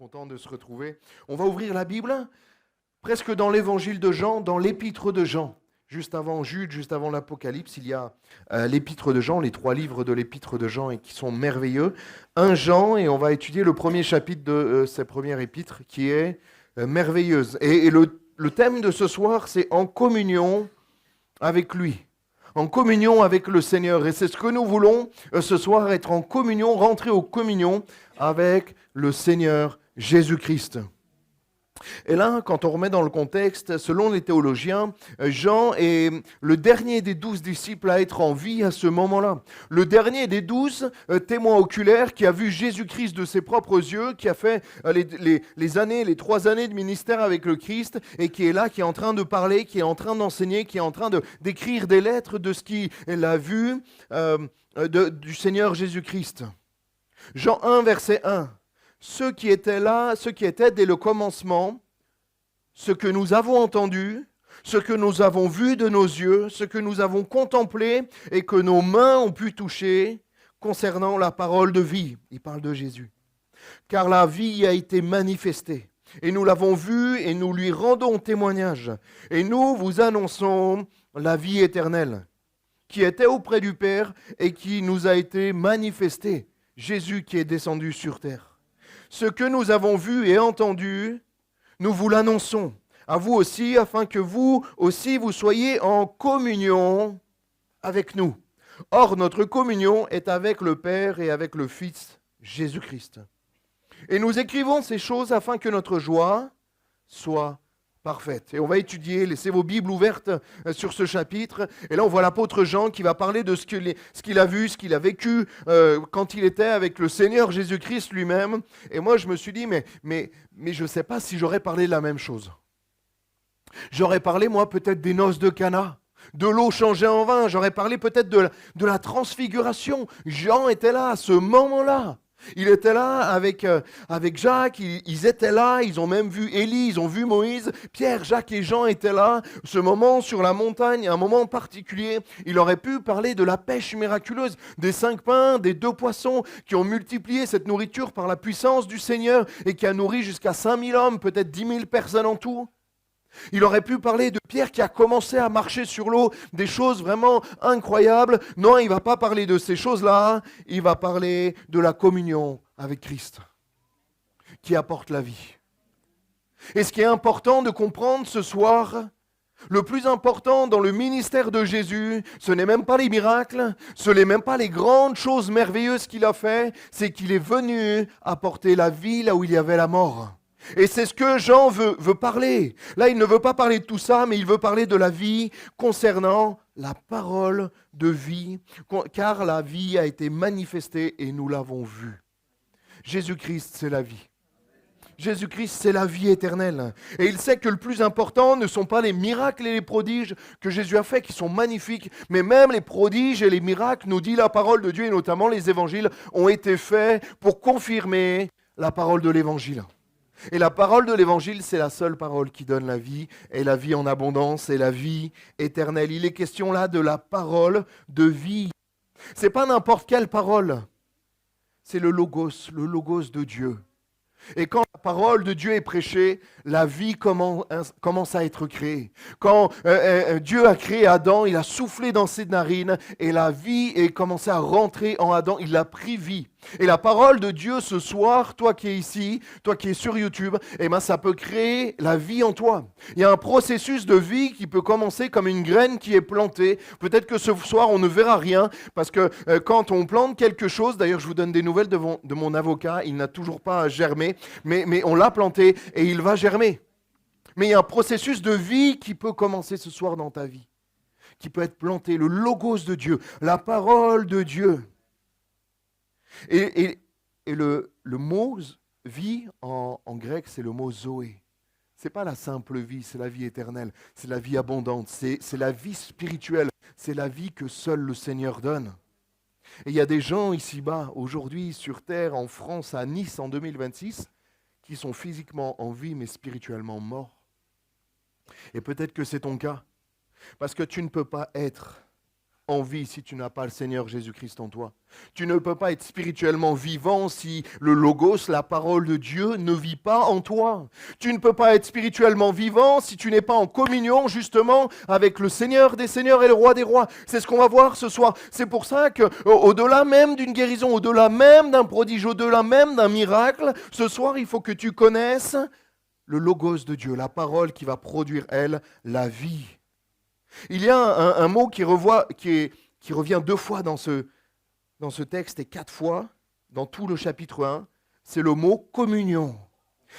content de se retrouver. On va ouvrir la Bible, presque dans l'évangile de Jean, dans l'épître de Jean. Juste avant Jude, juste avant l'Apocalypse, il y a l'épître de Jean, les 3 livres de l'épître de Jean et qui sont merveilleux. 1 Jean, et on va étudier le premier chapitre de cette première épître qui est merveilleuse. Et le thème de ce soir, c'est en communion avec lui. En communion avec le Seigneur. Et c'est ce que nous voulons ce soir, être en communion, rentrer en communion avec le Seigneur Jésus-Christ. Et là, quand on remet dans le contexte, selon les théologiens, Jean est le dernier des 12 disciples à être en vie à ce moment-là. Le dernier des 12 témoins oculaires qui a vu Jésus-Christ de ses propres yeux, qui a fait les 3 années de ministère avec le Christ, et qui est là, qui est en train de parler, qui est en train d'enseigner, qui est en train d'écrire des lettres de ce qu'il a vu du Seigneur Jésus-Christ. Jean 1, verset 1. Ceux qui étaient là, ceux qui étaient dès le commencement, ce que nous avons entendu, ce que nous avons vu de nos yeux, ce que nous avons contemplé et que nos mains ont pu toucher concernant la parole de vie. Il parle de Jésus. Car la vie a été manifestée et nous l'avons vue et nous lui rendons témoignage. Et nous vous annonçons la vie éternelle qui était auprès du Père et qui nous a été manifestée. Jésus qui est descendu sur terre. Ce que nous avons vu et entendu, nous vous l'annonçons, à vous aussi, afin que vous aussi vous soyez en communion avec nous. Or, notre communion est avec le Père et avec le Fils Jésus-Christ. Et nous écrivons ces choses afin que notre joie soit parfaite. Et on va étudier, laissez vos Bibles ouvertes sur ce chapitre. Et là, on voit l'apôtre Jean qui va parler de ce qu'il a vu, ce qu'il a vécu quand il était avec le Seigneur Jésus-Christ lui-même. Et moi, je me suis dit, mais je ne sais pas si j'aurais parlé de la même chose. J'aurais parlé, moi, peut-être des noces de Cana, de l'eau changée en vin. J'aurais parlé peut-être de la transfiguration. Jean était là à ce moment-là. Il était là avec Jacques, ils étaient là, ils ont même vu Élie, ils ont vu Moïse, Pierre, Jacques et Jean étaient là. Ce moment sur la montagne, un moment particulier, il aurait pu parler de la pêche miraculeuse, des 5 pains, des 2 poissons qui ont multiplié cette nourriture par la puissance du Seigneur et qui a nourri jusqu'à 5000 hommes, peut-être 10 000 personnes en tout. Il aurait pu parler de Pierre qui a commencé à marcher sur l'eau, des choses vraiment incroyables. Non, il ne va pas parler de ces choses-là, il va parler de la communion avec Christ, qui apporte la vie. Et ce qui est important de comprendre ce soir, le plus important dans le ministère de Jésus, ce n'est même pas les miracles, ce n'est même pas les grandes choses merveilleuses qu'il a fait, c'est qu'il est venu apporter la vie là où il y avait la mort. Et c'est ce que Jean veut parler. Là, il ne veut pas parler de tout ça, mais il veut parler de la vie concernant la parole de vie, car la vie a été manifestée et nous l'avons vue. Jésus-Christ, c'est la vie. Jésus-Christ, c'est la vie éternelle. Et il sait que le plus important ne sont pas les miracles et les prodiges que Jésus a faits, qui sont magnifiques, mais même les prodiges et les miracles, nous dit la parole de Dieu, et notamment les évangiles, ont été faits pour confirmer la parole de l'évangile. Et la parole de l'évangile, c'est la seule parole qui donne la vie, et la vie en abondance, et la vie éternelle. Il est question là de la parole de vie. C'est pas n'importe quelle parole, c'est le logos de Dieu. Et quand la parole de Dieu est prêchée, la vie commence à être créée. Quand Dieu a créé Adam, il a soufflé dans ses narines et la vie est commencée à rentrer en Adam, il a pris vie. Et la parole de Dieu ce soir, toi qui es ici, toi qui es sur YouTube, ça peut créer la vie en toi. Il y a un processus de vie qui peut commencer comme une graine qui est plantée. Peut-être que ce soir, on ne verra rien, parce que quand on plante quelque chose, d'ailleurs je vous donne des nouvelles de mon avocat, il n'a toujours pas germé, mais on l'a planté et il va germer. Mais il y a un processus de vie qui peut commencer ce soir dans ta vie, qui peut être planté, le logos de Dieu, la parole de Dieu. Et le mot vie en grec, c'est le mot zoé. Ce n'est pas la simple vie, c'est la vie éternelle, c'est la vie abondante, c'est la vie spirituelle, c'est la vie que seul le Seigneur donne. Et il y a des gens ici-bas, aujourd'hui, sur Terre, en France, à Nice, en 2026, qui sont physiquement en vie, mais spirituellement morts. Et peut-être que c'est ton cas, parce que tu ne peux pas être en vie si tu n'as pas le Seigneur Jésus-Christ en toi. Tu ne peux pas être spirituellement vivant si le Logos, la parole de Dieu, ne vit pas en toi. Tu ne peux pas être spirituellement vivant si tu n'es pas en communion justement avec le Seigneur des Seigneurs et le Roi des Rois. C'est ce qu'on va voir ce soir. C'est pour ça qu'au-delà même d'une guérison, au-delà même d'un prodige, au-delà même d'un miracle, ce soir il faut que tu connaisses le Logos de Dieu, la parole qui va produire, elle, la vie. Il y a un mot qui revient 2 fois dans ce texte et 4 fois dans tout le chapitre 1, c'est le mot communion.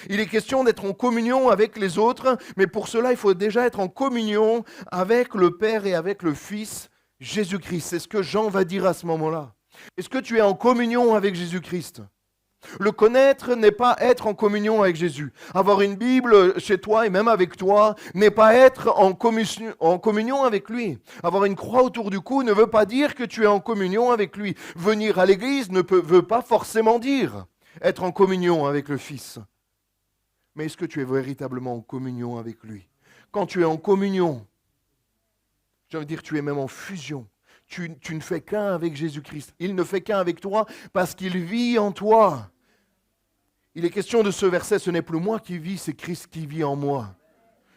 Il est question d'être en communion avec les autres, mais pour cela, il faut déjà être en communion avec le Père et avec le Fils, Jésus-Christ. C'est ce que Jean va dire à ce moment-là. Est-ce que tu es en communion avec Jésus-Christ ? Le connaître n'est pas être en communion avec Jésus. Avoir une Bible chez toi et même avec toi n'est pas être en communion avec lui. Avoir une croix autour du cou ne veut pas dire que tu es en communion avec lui. Venir à l'église ne veut pas forcément dire être en communion avec le Fils. Mais est-ce que tu es véritablement en communion avec lui ? Quand tu es en communion, je veux dire tu es même en fusion. Tu ne fais qu'un avec Jésus-Christ. Il ne fait qu'un avec toi parce qu'il vit en toi. Il est question de ce verset, ce n'est plus moi qui vis, c'est Christ qui vit en moi.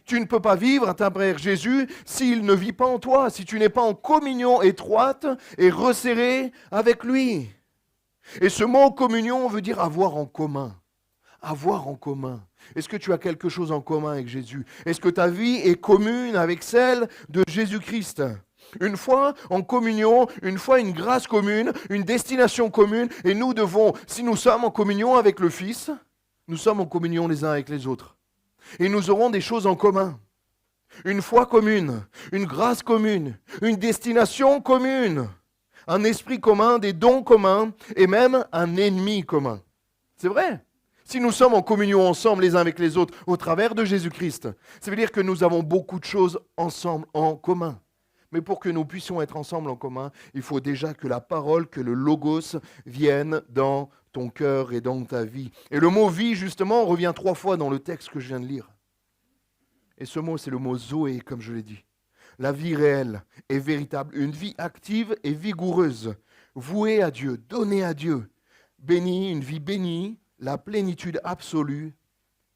Tu ne peux pas vivre à travers Jésus s'il ne vit pas en toi, si tu n'es pas en communion étroite et resserrée avec lui. Et ce mot communion veut dire avoir en commun. Avoir en commun. Est-ce que tu as quelque chose en commun avec Jésus ? Est-ce que ta vie est commune avec celle de Jésus-Christ ? Une foi en communion, une fois une grâce commune, une destination commune, et nous devons, si nous sommes en communion avec le Fils, nous sommes en communion les uns avec les autres. Et nous aurons des choses en commun. Une foi commune, une grâce commune, une destination commune, un esprit commun, des dons communs, et même un ennemi commun. C'est vrai. Si nous sommes en communion ensemble les uns avec les autres au travers de Jésus-Christ, ça veut dire que nous avons beaucoup de choses ensemble en commun. Mais pour que nous puissions être ensemble en commun, il faut déjà que la parole, que le Logos vienne dans ton cœur et dans ta vie. Et le mot vie, justement, revient 3 fois dans le texte que je viens de lire. Et ce mot, c'est le mot Zoé, comme je l'ai dit. La vie réelle et véritable, une vie active et vigoureuse, vouée à Dieu, donnée à Dieu, bénie, une vie bénie, la plénitude absolue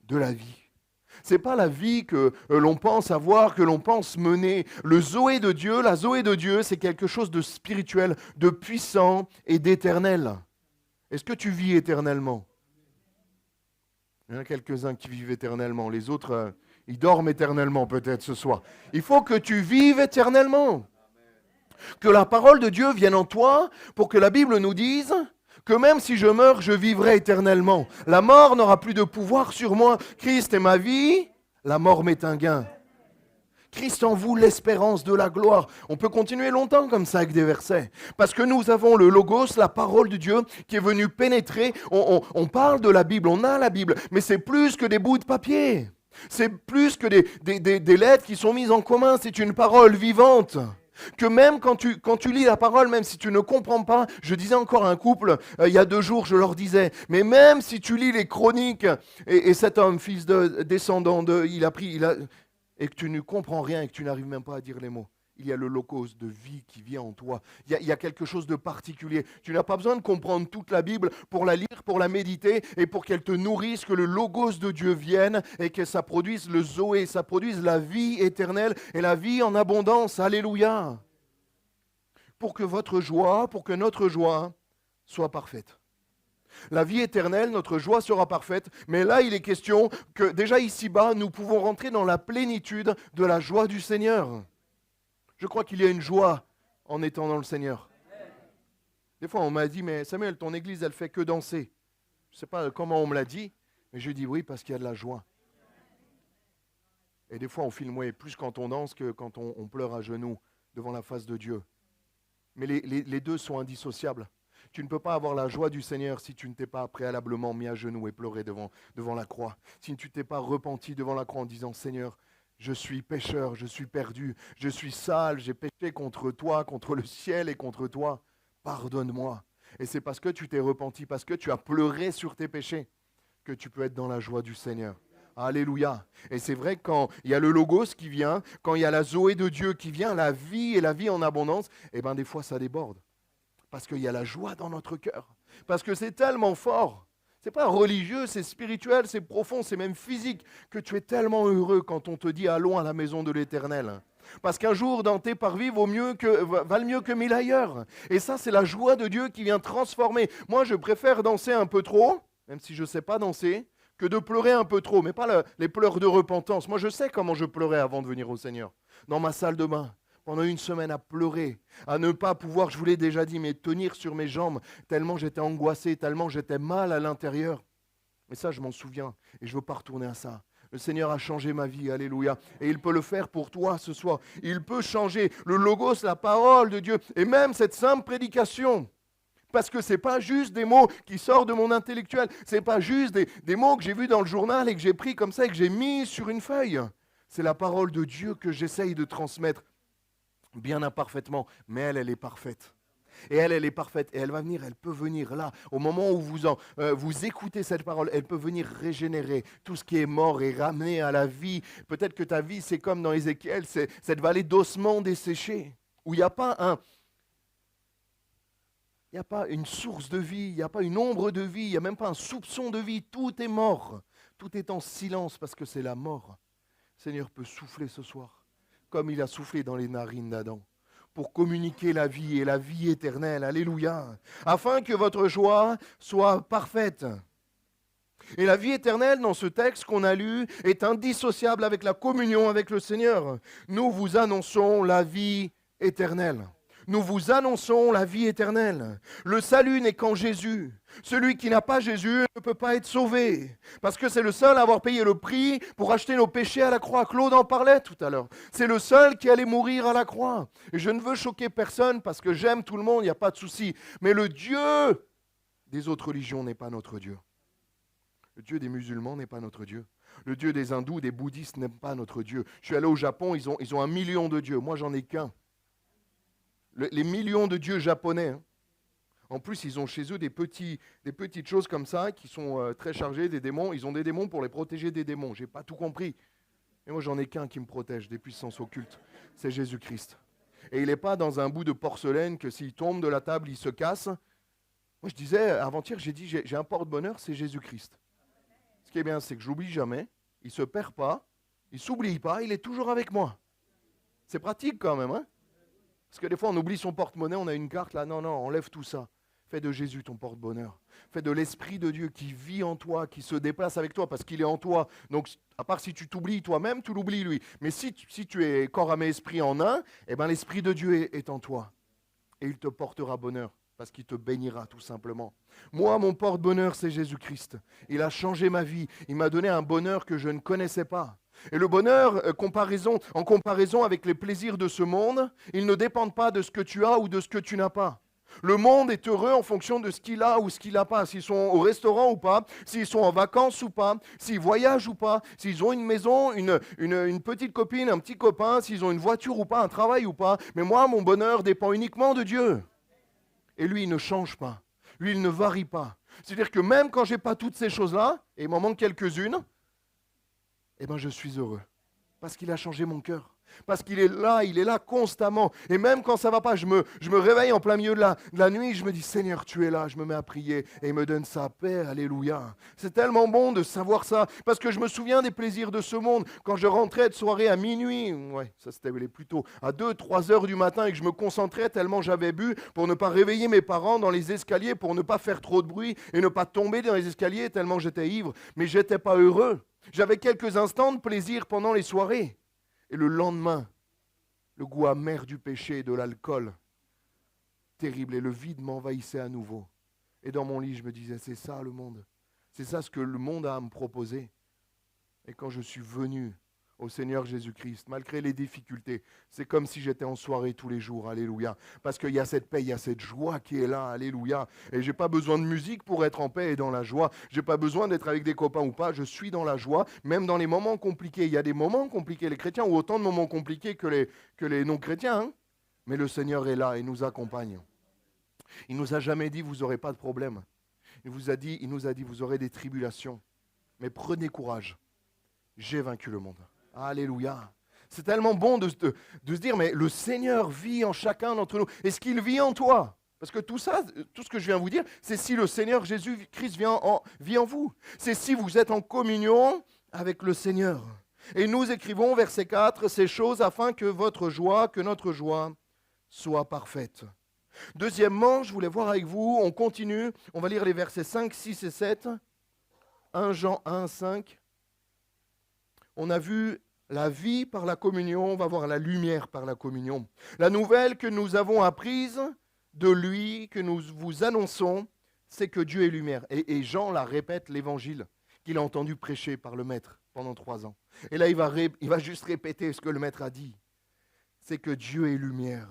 de la vie. Ce n'est pas la vie que l'on pense avoir, que l'on pense mener. Le Zoé de Dieu, la Zoé de Dieu, c'est quelque chose de spirituel, de puissant et d'éternel. Est-ce que tu vis éternellement ? Il y en a quelques-uns qui vivent éternellement. Les autres, ils dorment éternellement peut-être ce soir. Il faut que tu vives éternellement. Que la parole de Dieu vienne en toi pour que la Bible nous dise que même si je meurs, je vivrai éternellement. La mort n'aura plus de pouvoir sur moi. Christ est ma vie, la mort m'est un gain. Christ en vous, l'espérance de la gloire. On peut continuer longtemps comme ça avec des versets. Parce que nous avons le Logos, la parole de Dieu, qui est venue pénétrer. On parle de la Bible, on a la Bible, mais c'est plus que des bouts de papier. C'est plus que des lettres qui sont mises en commun. C'est une parole vivante. Que même quand tu lis la parole, même si tu ne comprends pas, je disais encore à un couple, il y a 2 jours, je leur disais, mais même si tu lis les chroniques, et cet homme, fils de descendant de, et que tu ne comprends rien et que tu n'arrives même pas à dire les mots, il y a le Logos de vie qui vient en toi. Il y a quelque chose de particulier. Tu n'as pas besoin de comprendre toute la Bible pour la lire, pour la méditer et pour qu'elle te nourrisse, que le Logos de Dieu vienne et que ça produise le Zoé, ça produise la vie éternelle et la vie en abondance. Alléluia. Pour que votre joie, pour que notre joie soit parfaite. La vie éternelle, notre joie sera parfaite, mais là il est question que déjà ici-bas, nous pouvons rentrer dans la plénitude de la joie du Seigneur. Je crois qu'il y a une joie en étant dans le Seigneur. Des fois, on m'a dit, mais Samuel, ton église, elle fait que danser. Je ne sais pas comment on me l'a dit, mais je dis oui, parce qu'il y a de la joie. Et des fois, on filme plus quand on danse que quand on pleure à genoux devant la face de Dieu. Mais les deux sont indissociables. Tu ne peux pas avoir la joie du Seigneur si tu ne t'es pas préalablement mis à genoux et pleuré devant la croix. Si tu ne t'es pas repenti devant la croix en disant, Seigneur, je suis pécheur, je suis perdu, je suis sale, j'ai péché contre toi, contre le ciel et contre toi. Pardonne-moi. Et c'est parce que tu t'es repenti, parce que tu as pleuré sur tes péchés, que tu peux être dans la joie du Seigneur. Alléluia. Et c'est vrai que quand il y a le Logos qui vient, quand il y a la Zoé de Dieu qui vient, la vie et la vie en abondance, eh bien des fois ça déborde. Parce qu'il y a la joie dans notre cœur. Parce que c'est tellement fort. C'est pas religieux, c'est spirituel, c'est profond, c'est même physique, que tu es tellement heureux quand on te dit allons à la maison de l'Éternel. Parce qu'un jour dans tes parvis valent mieux que 1000 ailleurs. Et ça, c'est la joie de Dieu qui vient transformer. Moi, je préfère danser un peu trop, même si je ne sais pas danser, que de pleurer un peu trop, mais pas les pleurs de repentance. Moi, je sais comment je pleurais avant de venir au Seigneur. Dans ma salle de bain, pendant une semaine à pleurer, à ne pas pouvoir, je vous l'ai déjà dit, mais tenir sur mes jambes, tellement j'étais angoissé, tellement j'étais mal à l'intérieur. Mais ça, je m'en souviens, et je ne veux pas retourner à ça. Le Seigneur a changé ma vie, alléluia. Et il peut le faire pour toi ce soir. Il peut changer le logos, la parole de Dieu, et même cette simple prédication. Parce que ce n'est pas juste des mots qui sortent de mon intellectuel. Ce n'est pas juste des mots que j'ai vus dans le journal et que j'ai pris comme ça et que j'ai mis sur une feuille. C'est la parole de Dieu que j'essaye de transmettre bien imparfaitement. Mais elle est parfaite. Et elle est parfaite. Et elle va venir, elle peut venir là, au moment où vous écoutez cette parole, elle peut venir régénérer tout ce qui est mort et ramener à la vie. Peut-être que ta vie, c'est comme dans Ézéchiel, c'est cette vallée d'ossements desséchés, où il n'y a pas une source de vie, il n'y a pas une ombre de vie, il n'y a même pas un soupçon de vie. Tout est mort. Tout est en silence parce que c'est la mort. Le Seigneur peut souffler ce soir, comme il a soufflé dans les narines d'Adam, pour communiquer la vie et la vie éternelle. Alléluia. Afin que votre joie soit parfaite. Et la vie éternelle, dans ce texte qu'on a lu, est indissociable avec la communion avec le Seigneur. Nous vous annonçons la vie éternelle. Nous vous annonçons la vie éternelle. Le salut n'est qu'en Jésus. Celui qui n'a pas Jésus ne peut pas être sauvé. Parce que c'est le seul à avoir payé le prix pour acheter nos péchés à la croix. Claude en parlait tout à l'heure. C'est le seul qui allait mourir à la croix. Et je ne veux choquer personne parce que j'aime tout le monde, il n'y a pas de souci. Mais le Dieu des autres religions n'est pas notre Dieu. Le Dieu des musulmans n'est pas notre Dieu. Le Dieu des hindous, des bouddhistes n'est pas notre Dieu. Je suis allé au Japon, ils ont 1 million de dieux. Moi, j'en ai qu'un. Les millions de dieux japonais. Hein. En plus, ils ont chez eux des petites choses comme ça qui sont très chargées, des démons. Ils ont des démons pour les protéger des démons. Je n'ai pas tout compris. Et moi, j'en ai qu'un qui me protège des puissances occultes. C'est Jésus-Christ. Et il n'est pas dans un bout de porcelaine que s'il tombe de la table, il se casse. Moi, je disais, avant-hier, j'ai un porte-bonheur, c'est Jésus-Christ. Ce qui est bien, c'est que je l'oublie jamais. Il ne se perd pas. Il ne s'oublie pas. Il est toujours avec moi. C'est pratique quand même, hein? Parce que des fois, on oublie son porte-monnaie, on a une carte là. Non, enlève tout ça. Fais de Jésus ton porte-bonheur. Fais de l'Esprit de Dieu qui vit en toi, qui se déplace avec toi parce qu'il est en toi. Donc, à part si tu t'oublies toi-même, tu l'oublies lui. Mais si tu es corps, âme et esprit en un, eh ben, l'Esprit de Dieu est en toi. Et il te portera bonheur parce qu'il te bénira tout simplement. Moi, mon porte-bonheur, c'est Jésus-Christ. Il a changé ma vie. Il m'a donné un bonheur que je ne connaissais pas. Et le bonheur, en comparaison avec les plaisirs de ce monde, ils ne dépendent pas de ce que tu as ou de ce que tu n'as pas. Le monde est heureux en fonction de ce qu'il a ou ce qu'il n'a pas, s'ils sont au restaurant ou pas, s'ils sont en vacances ou pas, s'ils voyagent ou pas, s'ils ont une maison, une petite copine, un petit copain, s'ils ont une voiture ou pas, un travail ou pas. Mais moi, mon bonheur dépend uniquement de Dieu. Et lui, il ne change pas. Lui, il ne varie pas. C'est-à-dire que même quand je n'ai pas toutes ces choses-là, et il m'en manque quelques-unes, eh bien, je suis heureux. Parce qu'il a changé mon cœur. Parce qu'il est là constamment. Et même quand ça ne va pas, je me réveille en plein milieu de la nuit, je me dis, Seigneur, tu es là, je me mets à prier et il me donne sa paix, alléluia. C'est tellement bon de savoir ça, parce que je me souviens des plaisirs de ce monde. Quand je rentrais de soirée à minuit, ça c'était plutôt à 2-3 heures du matin et que je me concentrais tellement j'avais bu pour ne pas réveiller mes parents dans les escaliers, pour ne pas faire trop de bruit et ne pas tomber dans les escaliers tellement j'étais ivre. Mais je n'étais pas heureux. J'avais quelques instants de plaisir pendant les soirées. Et le lendemain, le goût amer du péché et de l'alcool, terrible, et le vide m'envahissait à nouveau. Et dans mon lit, je me disais, c'est ça le monde. C'est ça ce que le monde a à me proposer. Et quand je suis venu au Seigneur Jésus-Christ, malgré les difficultés, c'est comme si j'étais en soirée tous les jours, alléluia. Parce qu'il y a cette paix, il y a cette joie qui est là, alléluia. Et je n'ai pas besoin de musique pour être en paix et dans la joie. Je n'ai pas besoin d'être avec des copains ou pas, je suis dans la joie, même dans les moments compliqués. Il y a des moments compliqués, les chrétiens ont autant de moments compliqués que les non-chrétiens. Hein, mais le Seigneur est là et nous accompagne. Il ne nous a jamais dit, vous n'aurez pas de problème. Il nous a dit, vous aurez des tribulations. Mais prenez courage. j'ai vaincu le monde. Alléluia. C'est tellement bon de se dire, mais le Seigneur vit en chacun d'entre nous. Est-ce qu'il vit en toi? Parce que tout ça, tout ce que je viens de vous dire, c'est si le Seigneur Jésus-Christ vit en vous. C'est si vous êtes en communion avec le Seigneur. Et nous écrivons, verset 4, ces choses afin que notre joie soit parfaite. Deuxièmement, je voulais voir avec vous, on continue, on va lire les versets 5, 6 et 7. 1 Jean 1, 5. On a vu la vie par la communion, on va voir la lumière par la communion. La nouvelle que nous avons apprise de lui, que nous vous annonçons, c'est que Dieu est lumière. Et Jean la répète, l'évangile qu'il a entendu prêcher par le maître pendant 3 ans. Et là, il va juste répéter ce que le maître a dit. C'est que Dieu est lumière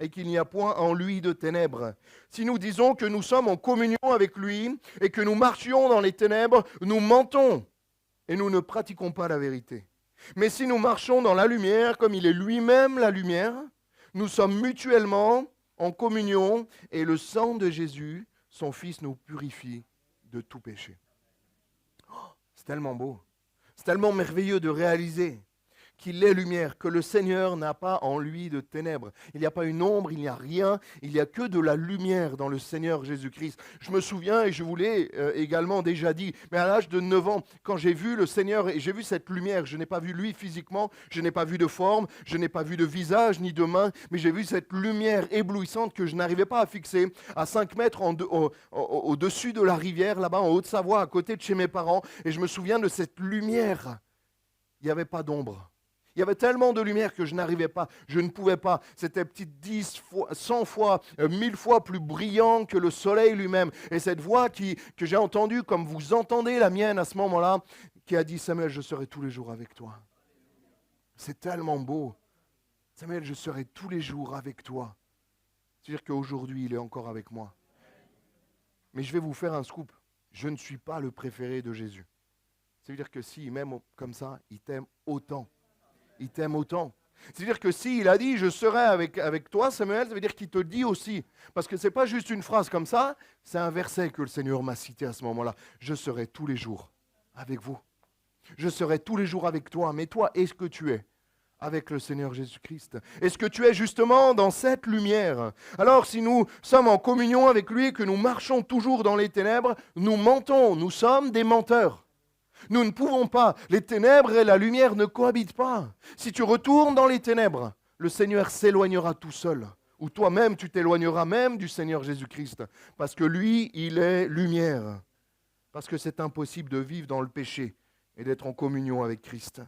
et qu'il n'y a point en lui de ténèbres. Si nous disons que nous sommes en communion avec lui et que nous marchions dans les ténèbres, nous mentons et nous ne pratiquons pas la vérité. Mais si nous marchons dans la lumière, comme il est lui-même la lumière, nous sommes mutuellement en communion et le sang de Jésus, son Fils, nous purifie de tout péché. Oh, c'est tellement beau, c'est tellement merveilleux de réaliser qu'il est lumière, que le Seigneur n'a pas en lui de ténèbres. Il n'y a pas une ombre, il n'y a rien, il n'y a que de la lumière dans le Seigneur Jésus-Christ. Je me souviens, et je vous l'ai également déjà dit, mais à l'âge de 9 ans, quand j'ai vu le Seigneur et j'ai vu cette lumière, je n'ai pas vu lui physiquement, je n'ai pas vu de forme, je n'ai pas vu de visage ni de main, mais j'ai vu cette lumière éblouissante que je n'arrivais pas à fixer à 5 mètres au-dessus de la rivière, là-bas en Haute-Savoie, à côté de chez mes parents, et je me souviens de cette lumière. Il n'y avait pas d'ombre. Il y avait tellement de lumière que je n'arrivais pas, je ne pouvais pas. C'était peut-être 10 fois, 100 fois, 1000 fois plus brillant que le soleil lui-même. Et cette voix que j'ai entendue, comme vous entendez la mienne à ce moment-là, qui a dit « Samuel, je serai tous les jours avec toi ». C'est tellement beau. « Samuel, je serai tous les jours avec toi ». C'est-à-dire qu'aujourd'hui, il est encore avec moi. Mais je vais vous faire un scoop. Je ne suis pas le préféré de Jésus. C'est-à-dire que s'il m'aime comme ça, il t'aime autant. Il t'aime autant. C'est-à-dire que s'il a dit « je serai avec toi, Samuel », ça veut dire qu'il te dit aussi. Parce que ce n'est pas juste une phrase comme ça, c'est un verset que le Seigneur m'a cité à ce moment-là. « Je serai tous les jours avec vous. Je serai tous les jours avec toi. » Mais toi, est-ce que tu es avec le Seigneur Jésus-Christ? Est-ce que tu es justement dans cette lumière? Alors, si nous sommes en communion avec lui et que nous marchons toujours dans les ténèbres, nous mentons, nous sommes des menteurs. Nous ne pouvons pas. Les ténèbres et la lumière ne cohabitent pas. Si tu retournes dans les ténèbres, le Seigneur s'éloignera tout seul. Ou toi-même, tu t'éloigneras même du Seigneur Jésus-Christ. Parce que lui, il est lumière. Parce que c'est impossible de vivre dans le péché et d'être en communion avec Christ.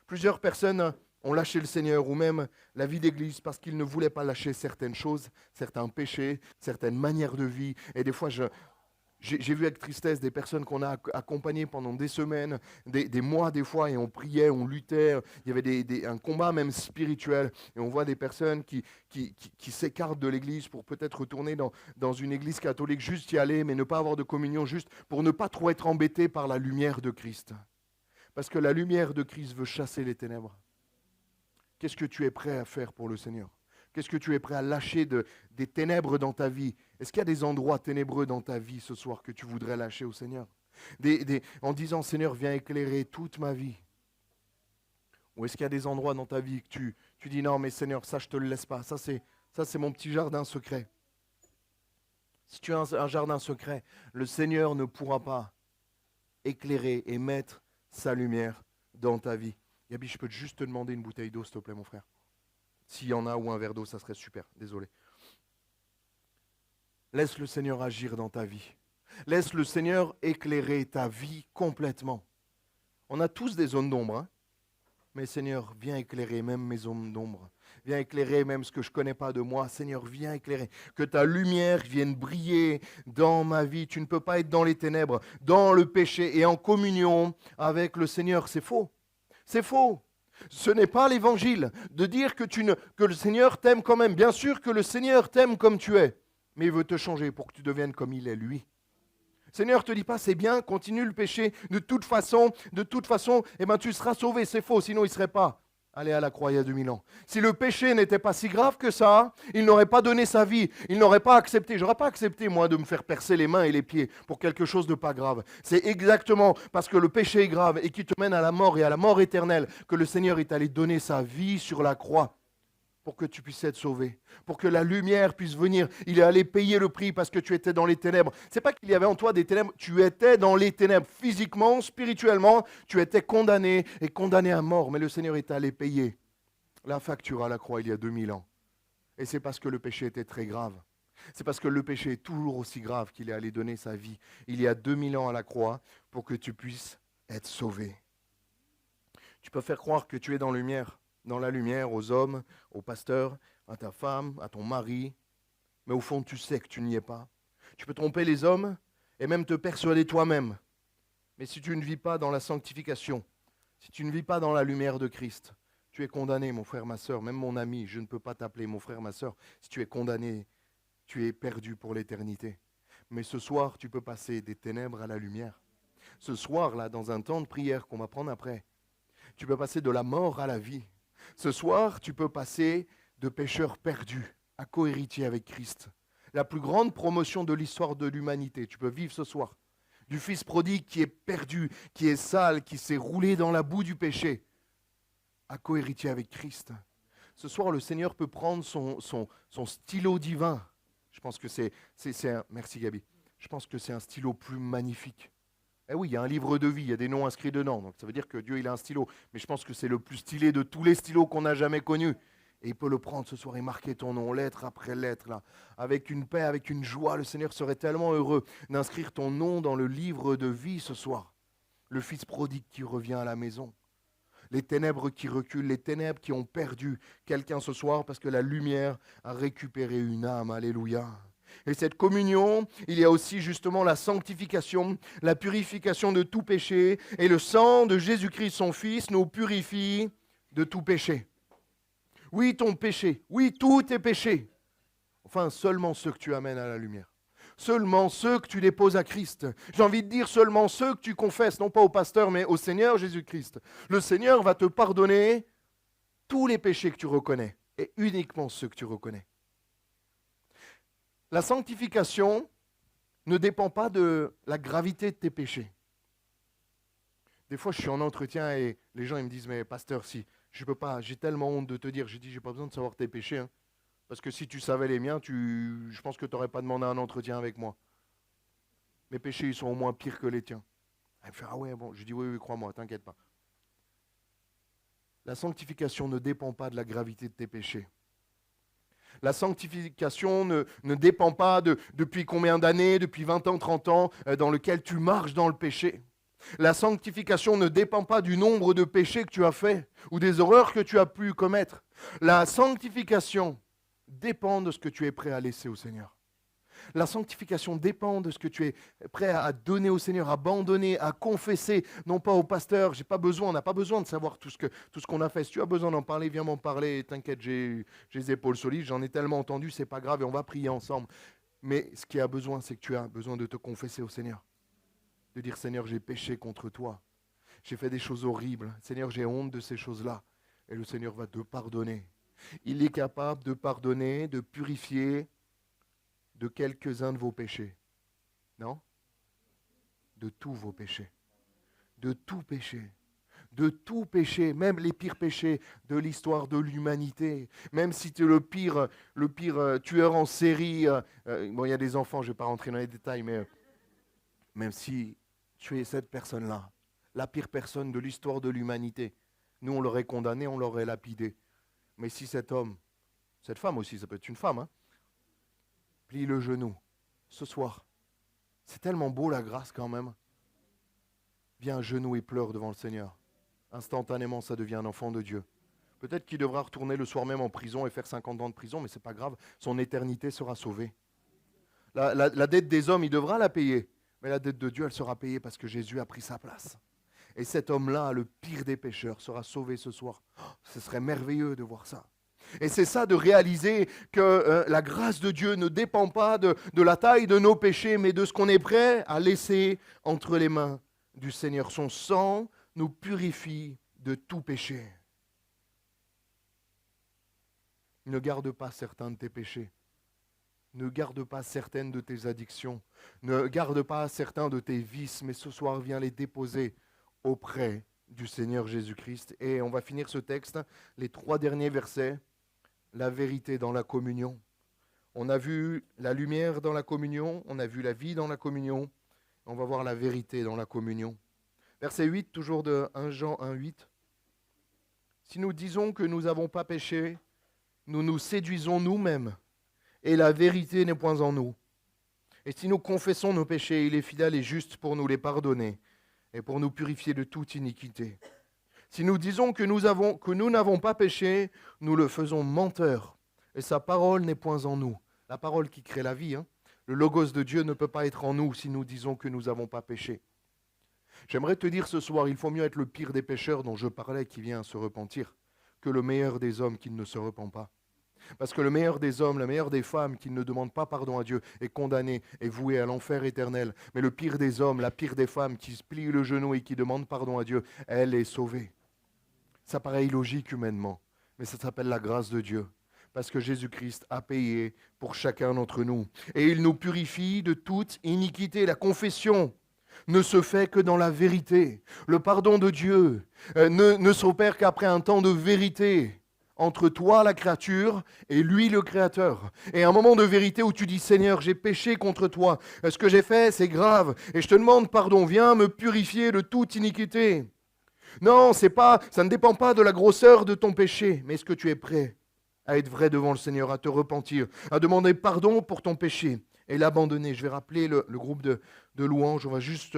Plusieurs personnes ont lâché le Seigneur ou même la vie d'église parce qu'ils ne voulaient pas lâcher certaines choses, certains péchés, certaines manières de vie. Et des fois, j'ai vu avec tristesse des personnes qu'on a accompagnées pendant des semaines, des mois des fois, et on priait, on luttait. Il y avait un combat même spirituel. Et on voit des personnes qui s'écartent de l'église pour peut-être retourner dans une église catholique, juste y aller, mais ne pas avoir de communion, juste pour ne pas trop être embêté par la lumière de Christ. Parce que la lumière de Christ veut chasser les ténèbres. Qu'est-ce que tu es prêt à faire pour le Seigneur ? Qu'est-ce que tu es prêt à lâcher des ténèbres dans ta vie? Est-ce qu'il y a des endroits ténébreux dans ta vie ce soir que tu voudrais lâcher au Seigneur? En disant, Seigneur, viens éclairer toute ma vie. Ou est-ce qu'il y a des endroits dans ta vie que tu dis, non, mais Seigneur, ça, je ne te le laisse pas. Ça, c'est mon petit jardin secret. Si tu as un jardin secret, le Seigneur ne pourra pas éclairer et mettre sa lumière dans ta vie. Yabi, je peux juste te demander une bouteille d'eau, s'il te plaît, mon frère? S'il y en a, ou un verre d'eau, ça serait super. Désolé. Laisse le Seigneur agir dans ta vie. Laisse le Seigneur éclairer ta vie complètement. On a tous des zones d'ombre, hein? Mais Seigneur, viens éclairer même mes zones d'ombre. Viens éclairer même ce que je ne connais pas de moi. Seigneur, viens éclairer. Que ta lumière vienne briller dans ma vie. Tu ne peux pas être dans les ténèbres, dans le péché et en communion avec le Seigneur. C'est faux. C'est faux. Ce n'est pas l'évangile de dire que le Seigneur t'aime quand même. Bien sûr que le Seigneur t'aime comme tu es, mais il veut te changer pour que tu deviennes comme il est, lui. Le Seigneur ne te dit pas, c'est bien, continue le péché. De toute façon, tu seras sauvé. C'est faux, sinon il ne serait pas aller à la croix il y a 2000 ans. Si le péché n'était pas si grave que ça, il n'aurait pas donné sa vie, il n'aurait pas accepté. J'aurais pas accepté, moi, de me faire percer les mains et les pieds pour quelque chose de pas grave. C'est exactement parce que le péché est grave et qui te mène à la mort et à la mort éternelle que le Seigneur est allé donner sa vie sur la croix pour que tu puisses être sauvé, pour que la lumière puisse venir. Il est allé payer le prix parce que tu étais dans les ténèbres. C'est pas qu'il y avait en toi des ténèbres, tu étais dans les ténèbres physiquement, spirituellement, tu étais condamné et condamné à mort, mais le Seigneur est allé payer la facture à la croix il y a 2000 ans. Et c'est parce que le péché était très grave. C'est parce que le péché est toujours aussi grave qu'il est allé donner sa vie il y a 2000 ans à la croix pour que tu puisses être sauvé. Tu peux faire croire que tu es dans la lumière aux hommes, aux pasteurs, à ta femme, à ton mari, mais au fond tu sais que tu n'y es pas. Tu peux tromper les hommes et même te persuader toi-même. Mais si tu ne vis pas dans la sanctification, si tu ne vis pas dans la lumière de Christ, tu es condamné, mon frère, ma sœur, même mon ami, je ne peux pas t'appeler mon frère, ma sœur. Si tu es condamné, tu es perdu pour l'éternité. Mais ce soir, tu peux passer des ténèbres à la lumière. Ce soir, là, dans un temps de prière qu'on va prendre après, tu peux passer de la mort à la vie. Ce soir, tu peux passer de pécheur perdu à cohéritier avec Christ. La plus grande promotion de l'histoire de l'humanité, tu peux vivre ce soir. Du fils prodigue qui est perdu, qui est sale, qui s'est roulé dans la boue du péché, à cohéritier avec Christ. Ce soir, le Seigneur peut prendre son stylo divin. Je pense que c'est un... Merci Gabi. Je pense que c'est un stylo plus magnifique. Eh oui, il y a un livre de vie, il y a des noms inscrits dedans. Donc ça veut dire que Dieu, il a un stylo. Mais je pense que c'est le plus stylé de tous les stylos qu'on a jamais connus. Et il peut le prendre ce soir et marquer ton nom, lettre après lettre, là. Avec une paix, avec une joie. Le Seigneur serait tellement heureux d'inscrire ton nom dans le livre de vie ce soir. Le fils prodigue qui revient à la maison. Les ténèbres qui reculent, les ténèbres qui ont perdu quelqu'un ce soir parce que la lumière a récupéré une âme. Alléluia. Et cette communion, il y a aussi justement la sanctification, la purification de tout péché. Et le sang de Jésus-Christ, son Fils, nous purifie de tout péché. Oui, ton péché. Oui, tous tes péchés. Enfin, seulement ceux que tu amènes à la lumière. Seulement ceux que tu déposes à Christ. J'ai envie de dire seulement ceux que tu confesses, non pas au pasteur, mais au Seigneur Jésus-Christ. Le Seigneur va te pardonner tous les péchés que tu reconnais, et uniquement ceux que tu reconnais. La sanctification ne dépend pas de la gravité de tes péchés. Des fois, je suis en entretien et les gens ils me disent « Mais pasteur, si, je peux pas, j'ai tellement honte de te dire. » J'ai dit « J'ai pas besoin de savoir tes péchés. Hein. Parce que si tu savais les miens, je pense que tu n'aurais pas demandé un entretien avec moi. Mes péchés, ils sont au moins pires que les tiens. » Elle me fait « Ah ouais, bon. » Je dis « Oui, oui, crois-moi, t'inquiète pas. » La sanctification ne dépend pas de la gravité de tes péchés. La sanctification ne dépend pas de depuis combien d'années, depuis 20 ans, 30 ans, dans lequel tu marches dans le péché. La sanctification ne dépend pas du nombre de péchés que tu as faits ou des horreurs que tu as pu commettre. La sanctification dépend de ce que tu es prêt à laisser au Seigneur. La sanctification dépend de ce que tu es prêt à donner au Seigneur, à abandonner, à confesser, non pas au pasteur. On n'a pas besoin de savoir tout ce qu'on a fait. Si tu as besoin d'en parler, viens m'en parler. T'inquiète, j'ai les épaules solides, j'en ai tellement entendu, c'est pas grave et on va prier ensemble. Mais ce qui a besoin, c'est que tu as besoin de te confesser au Seigneur. De dire, Seigneur, j'ai péché contre toi. J'ai fait des choses horribles. Seigneur, j'ai honte de ces choses-là. Et le Seigneur va te pardonner. Il est capable de pardonner, de purifier de quelques-uns de vos péchés. Non? De tous vos péchés. De tout péché. De tout péché, même les pires péchés de l'histoire de l'humanité. Même si tu es le pire tueur en série. Bon, il y a des enfants, je ne vais pas rentrer dans les détails, mais même si tu es cette personne-là, la pire personne de l'histoire de l'humanité, nous on l'aurait condamné, on l'aurait lapidé. Mais si cet homme, cette femme aussi, ça peut être une femme, hein, plie le genou, ce soir. C'est tellement beau la grâce quand même. Viens à genoux et pleure devant le Seigneur. Instantanément, ça devient un enfant de Dieu. Peut-être qu'il devra retourner le soir même en prison et faire 50 ans de prison, mais ce n'est pas grave. Son éternité sera sauvée. La dette des hommes, il devra la payer. Mais la dette de Dieu, elle sera payée parce que Jésus a pris sa place. Et cet homme-là, le pire des pécheurs, sera sauvé ce soir. Oh, ce serait merveilleux de voir ça. Et c'est ça de réaliser que la grâce de Dieu ne dépend pas de la taille de nos péchés, mais de ce qu'on est prêt à laisser entre les mains du Seigneur. Son sang nous purifie de tout péché. Ne garde pas certains de tes péchés. Ne garde pas certaines de tes addictions. Ne garde pas certains de tes vices, mais ce soir, viens les déposer auprès du Seigneur Jésus-Christ. Et on va finir ce texte, les 3 derniers versets, la vérité dans la communion. On a vu la lumière dans la communion, on a vu la vie dans la communion, on va voir la vérité dans la communion. Verset 8, toujours de 1 Jean 1,8. Si nous disons que nous n'avons pas péché, nous nous séduisons nous-mêmes, et la vérité n'est point en nous. Et si nous confessons nos péchés, il est fidèle et juste pour nous les pardonner et pour nous purifier de toute iniquité. Si nous disons que nous n'avons pas péché, nous le faisons menteur, et sa parole n'est point en nous. La parole qui crée la vie, hein. Le logos de Dieu ne peut pas être en nous si nous disons que nous n'avons pas péché. J'aimerais te dire ce soir, il faut mieux être le pire des pécheurs dont je parlais qui vient se repentir, que le meilleur des hommes qui ne se repent pas. Parce que le meilleur des hommes, la meilleure des femmes qui ne demandent pas pardon à Dieu est condamné, est voué à l'enfer éternel. Mais le pire des hommes, la pire des femmes qui se plie le genou et qui demande pardon à Dieu, elle est sauvée. Ça paraît illogique humainement, mais ça s'appelle la grâce de Dieu. Parce que Jésus-Christ a payé pour chacun d'entre nous. Et il nous purifie de toute iniquité. La confession ne se fait que dans la vérité. Le pardon de Dieu ne s'opère qu'après un temps de vérité entre toi, la créature, et lui, le Créateur. Et un moment de vérité où tu dis, Seigneur, j'ai péché contre toi. Ce que j'ai fait, c'est grave. Et je te demande pardon. Viens me purifier de toute iniquité. Non, ça ne dépend pas de la grosseur de ton péché, mais est-ce que tu es prêt à être vrai devant le Seigneur, à te repentir, à demander pardon pour ton péché et l'abandonner. Je vais rappeler le groupe de louanges, on va juste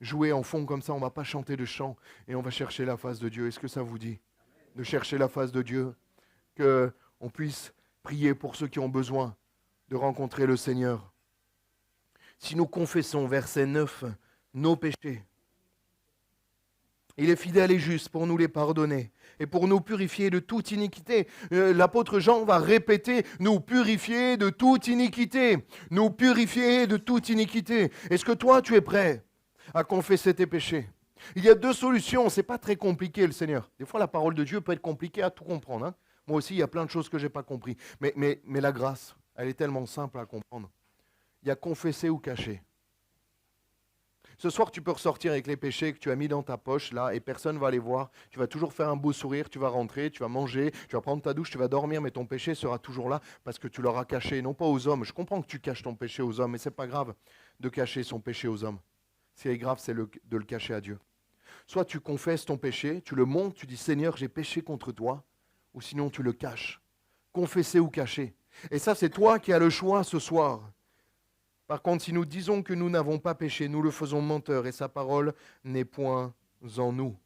jouer en fond comme ça, on ne va pas chanter de chant et on va chercher la face de Dieu. Est-ce que ça vous dit de chercher la face de Dieu, qu'on puisse prier pour ceux qui ont besoin de rencontrer le Seigneur. Si nous confessons, verset 9, nos péchés, il est fidèle et juste pour nous les pardonner et pour nous purifier de toute iniquité. L'apôtre Jean va répéter, nous purifier de toute iniquité. Nous purifier de toute iniquité. Est-ce que toi, tu es prêt à confesser tes péchés? Il y a 2 solutions, c'est pas très compliqué le Seigneur. Des fois, la parole de Dieu peut être compliquée à tout comprendre. Hein. Moi aussi, il y a plein de choses que je n'ai pas compris. Mais la grâce, elle est tellement simple à comprendre. Il y a confesser ou cacher. Ce soir, tu peux ressortir avec les péchés que tu as mis dans ta poche, là, et personne ne va les voir. Tu vas toujours faire un beau sourire, tu vas rentrer, tu vas manger, tu vas prendre ta douche, tu vas dormir, mais ton péché sera toujours là parce que tu l'auras caché, non pas aux hommes. Je comprends que tu caches ton péché aux hommes, mais ce n'est pas grave de cacher son péché aux hommes. Ce qui est grave, c'est de le cacher à Dieu. Soit tu confesses ton péché, tu le montres, tu dis « Seigneur, j'ai péché contre toi », ou sinon tu le caches. Confesser ou cacher. Et ça, c'est toi qui as le choix ce soir. Par contre, si nous disons que nous n'avons pas péché, nous le faisons menteur et sa parole n'est point en nous.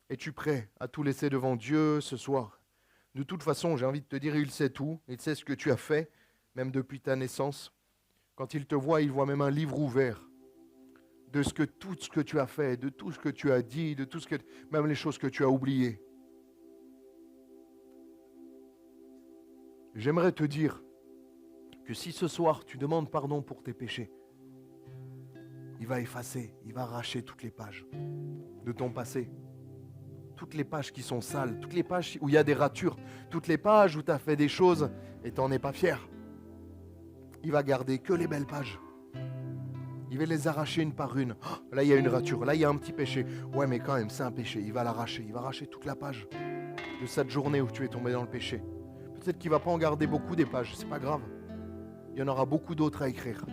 Es-tu prêt à tout laisser devant Dieu ce soir? De toute façon, j'ai envie de te dire, il sait tout, il sait ce que tu as fait, même depuis ta naissance. Quand il te voit, il voit même un livre ouvert de tout ce que tu as fait, de tout ce que tu as dit, de tout même les choses que tu as oubliées. J'aimerais te dire que si ce soir tu demandes pardon pour tes péchés, il va effacer, il va arracher toutes les pages de ton passé. Toutes les pages qui sont sales, toutes les pages où il y a des ratures, toutes les pages où tu as fait des choses et tu n'en es pas fier. Il va garder que les belles pages. Il va les arracher une par une. Oh, là, il y a une rature, là, il y a un petit péché. Ouais, mais quand même, c'est un péché. Il va l'arracher, il va arracher toute la page de cette journée où tu es tombé dans le péché. Peut-être qu'il ne va pas en garder beaucoup des pages, c'est pas grave. Il y en aura beaucoup d'autres à écrire.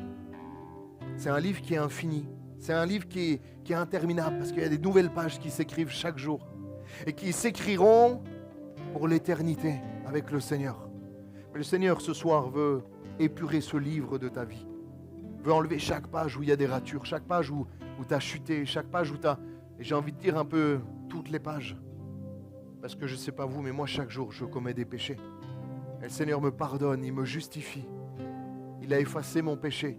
C'est un livre qui est infini. C'est un livre qui est interminable parce qu'il y a des nouvelles pages qui s'écrivent chaque jour et qui s'écriront pour l'éternité avec le Seigneur. Mais le Seigneur, ce soir, veut épurer ce livre de ta vie. Veut enlever chaque page où il y a des ratures, chaque page où tu as chuté, chaque page où tu as... Et j'ai envie de dire un peu toutes les pages. Parce que je ne sais pas vous, mais moi, chaque jour, je commets des péchés. Et le Seigneur me pardonne, il me justifie. Il a effacé mon péché.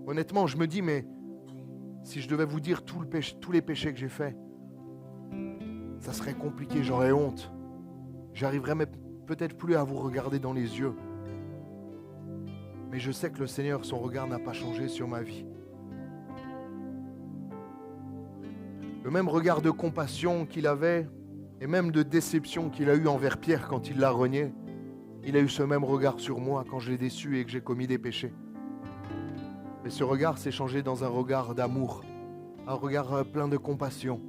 Honnêtement, je me dis, mais si je devais vous dire tous les péchés que j'ai faits, ça serait compliqué, j'aurais honte. J'arriverais même peut-être plus à vous regarder dans les yeux. Mais je sais que le Seigneur, son regard n'a pas changé sur ma vie. Le même regard de compassion qu'il avait Et même de déception qu'il a eu envers Pierre quand il l'a renié, il a eu ce même regard sur moi quand je l'ai déçu et que j'ai commis des péchés. Mais ce regard s'est changé dans un regard d'amour, un regard plein de compassion.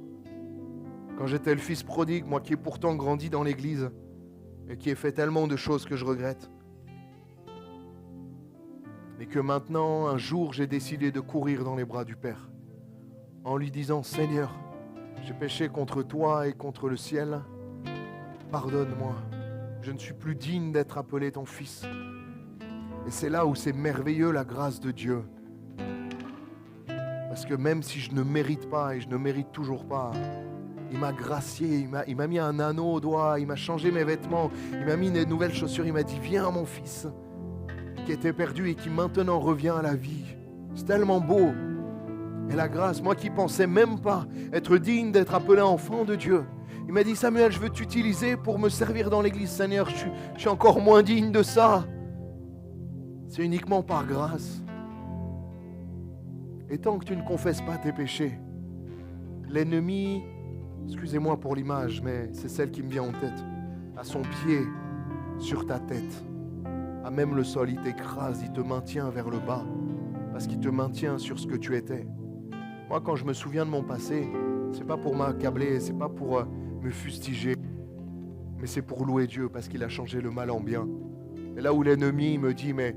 Quand j'étais le fils prodigue, moi qui ai pourtant grandi dans l'église et qui ai fait tellement de choses que je regrette, et que maintenant, un jour, j'ai décidé de courir dans les bras du Père, en lui disant, Seigneur, j'ai péché contre toi et contre le ciel, pardonne-moi, je ne suis plus digne d'être appelé ton fils. Et c'est là où c'est merveilleux la grâce de Dieu. Parce que même si je ne mérite pas et je ne mérite toujours pas, il m'a gracié, il m'a mis un anneau au doigt, il m'a changé mes vêtements, il m'a mis des nouvelles chaussures, il m'a dit, viens mon fils, qui était perdu et qui maintenant revient à la vie. C'est tellement beau. Et la grâce, moi qui pensais même pas être digne d'être appelé enfant de Dieu, il m'a dit, Samuel, je veux t'utiliser pour me servir dans l'église. Seigneur, je suis encore moins digne de ça. C'est uniquement par grâce. Et tant que tu ne confesses pas tes péchés, l'ennemi, excusez-moi pour l'image, mais c'est celle qui me vient en tête, a son pied sur ta tête. À même le sol, il t'écrase, il te maintient vers le bas, parce qu'il te maintient sur ce que tu étais. Moi, quand je me souviens de mon passé, c'est pas pour m'accabler, c'est pas pour me fustiger, mais c'est pour louer Dieu, parce qu'il a changé le mal en bien. Et là où l'ennemi me dit, mais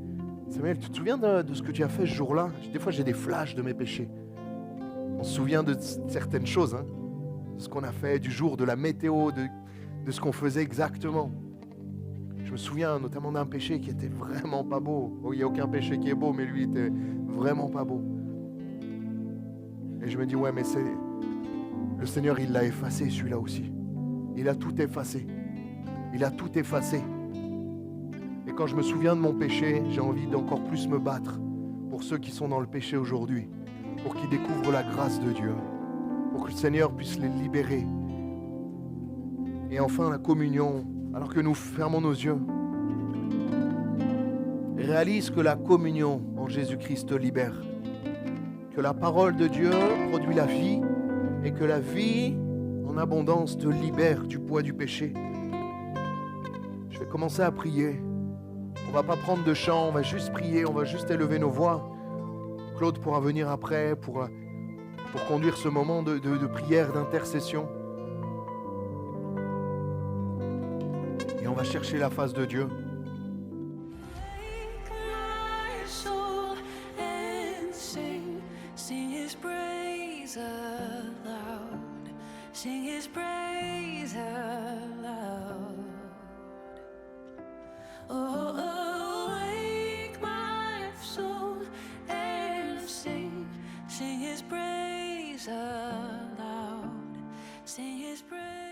Samuel, tu te souviens de ce que tu as fait ce jour-là? Des fois, j'ai des flashs de mes péchés. On se souvient de certaines choses, hein, de ce qu'on a fait, du jour, de la météo, de ce qu'on faisait exactement. Je me souviens notamment d'un péché qui était vraiment pas beau. Oh, il n'y a aucun péché qui est beau, mais lui était vraiment pas beau. Et je me dis, ouais, mais le Seigneur, il l'a effacé, celui-là aussi. Il a tout effacé. Il a tout effacé. Et quand je me souviens de mon péché, j'ai envie d'encore plus me battre pour ceux qui sont dans le péché aujourd'hui, pour qu'ils découvrent la grâce de Dieu, pour que le Seigneur puisse les libérer. Et enfin, la communion, alors que nous fermons nos yeux, réalise que la communion en Jésus-Christ te libère, que la parole de Dieu produit la vie et que la vie en abondance te libère du poids du péché. Je vais commencer à prier. On va pas prendre de chant, on va juste prier, on va juste élever nos voix. Claude pourra venir après pour conduire ce moment de prière, d'intercession. Et on va chercher la face de Dieu. Sing his praise aloud. Oh, awake my soul and sing his praise aloud. Sing his praise.